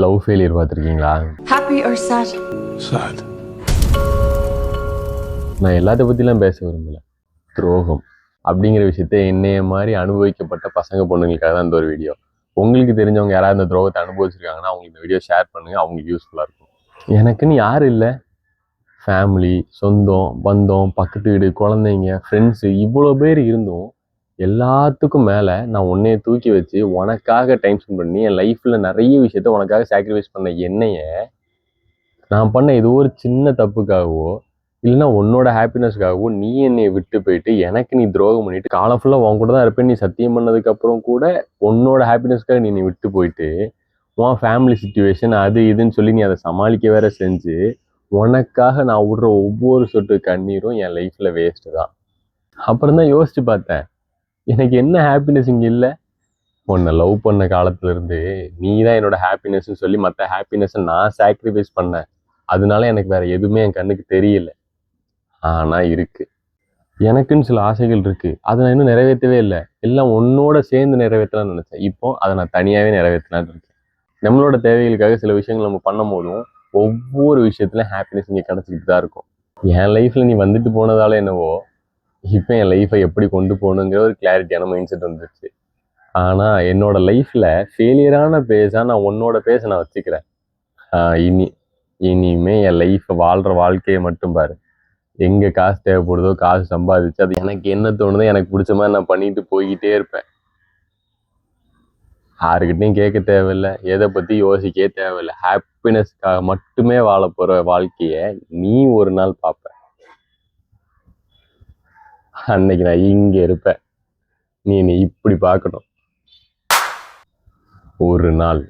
Love failure பார்த்துருக்கீங்களா? Happy or sad? Sad. நான் எல்லாத்த பற்றிலாம் பேச விரும்பல. துரோகம் அப்படிங்கிற விஷயத்த என்னைய மாதிரி அனுபவிக்கப்பட்ட பசங்க பொண்ணுங்களுக்காக தான் இந்த ஒரு வீடியோ. உங்களுக்கு தெரிஞ்சவங்க யாராவது இந்த துரோகத்தை அனுபவிச்சிருக்காங்கன்னா அவங்களுக்கு இந்த வீடியோ ஷேர் பண்ணுங்கள், அவங்களுக்கு யூஸ்ஃபுல்லாக இருக்கும். எனக்குன்னு யாரும் இல்லை. ஃபேமிலி, சொந்தம், பந்தம், பக்கத்து வீடு, குழந்தைங்க, ஃப்ரெண்ட்ஸு இவ்வளோ பேர் இருந்தும் எல்லாத்துக்கும் மேலே நான் உன்னைய தூக்கி வச்சு உனக்காக டைம் ஸ்பெண்ட் பண்ணி என் லைஃப்பில் நிறைய விஷயத்த உனக்காக சாக்ரிஃபைஸ் பண்ண என்னைய நான் பண்ண ஏதோ ஒரு சின்ன தப்புக்காகவோ இல்லைன்னா உன்னோட ஹாப்பினஸ்க்காகவோ நீ என்னை விட்டு போயிட்டு எனக்கு நீ துரோகம் பண்ணிட்டு காலம் ஃபுல்லாக உன் கூட தான் இருப்பேன் நீ சத்தியம் பண்ணதுக்கப்புறம் கூட உன்னோட ஹாப்பினஸ்க்காக நீ விட்டு போயிட்டு உன் ஃபேமிலி சுச்சுவேஷன் அது இதுன்னு சொல்லி நீ அதை சமாளிக்க வேற செஞ்சு உனக்காக நான் விடுற ஒவ்வொரு சொட்டு கண்ணீரும் என் லைஃப்பில் வேஸ்ட்டு தான். அப்புறம் தான் யோசிச்சு பார்த்தேன், எனக்கு என்ன ஹாப்பினஸ் இங்கே இல்லை? உன்னை லவ் பண்ண காலத்துலேருந்து நீ தான் என்னோட ஹாப்பினஸ்ன்னு சொல்லி மற்ற ஹாப்பினஸை நான் சாக்ரிஃபைஸ் பண்ணேன். அதனால எனக்கு வேற எதுவுமே என் கண்ணுக்கு தெரியல. ஆனால் இருக்கு, எனக்குன்னு சில ஆசைகள் இருக்கு. அதை நான் இன்னும் நிறைவேற்றவே இல்லை. எல்லாம் உன்னோட சேர்ந்து நிறைவேற்றலாம்னு நினைச்சேன். இப்போ அதை நான் தனியாகவே நிறைவேற்றலான்னு இருக்கேன். நம்மளோட தேவைகளுக்காக சில விஷயங்கள் நம்ம பண்ணும் போதும் ஒவ்வொரு விஷயத்துலையும் ஹாப்பினஸ் இங்கே கிடச்சிக்கிட்டு தான் இருக்கும். என் லைஃப்பில் நீ வந்துட்டு போனதால என்னவோ இப்போ என் லைஃப்பை எப்படி கொண்டு போகணுங்கிற ஒரு கிளாரிட்டியான மைண்ட் செட் வந்துருச்சு. ஆனால் என்னோட லைஃப்பில் ஃபெயிலியரான பேஸாக நான் உன்னோட பேச நான் வச்சுக்கிறேன். இனிமே என் லைஃப்பை வாழ்கிற வாழ்க்கையை மட்டும் பாரு. எங்கே காசு தேவைப்படுதோ காசு சம்பாதிச்சு அது எனக்கு என்ன தோணுதோ எனக்கு பிடிச்ச மாதிரி நான் பண்ணிட்டு போய்கிட்டே இருப்பேன். யாருக்கிட்டையும் கேட்க தேவையில்லை, எதை பற்றி யோசிக்கவே தேவையில்லை. ஹாப்பினஸ்க்காக மட்டுமே வாழ போகிற வாழ்க்கையை நீ ஒரு நாள் பார்ப்ப. அன்னைக்கு நான் இங்கே இருப்பேன். நீ இப்படி பார்க்கணும் ஒரு நாள்.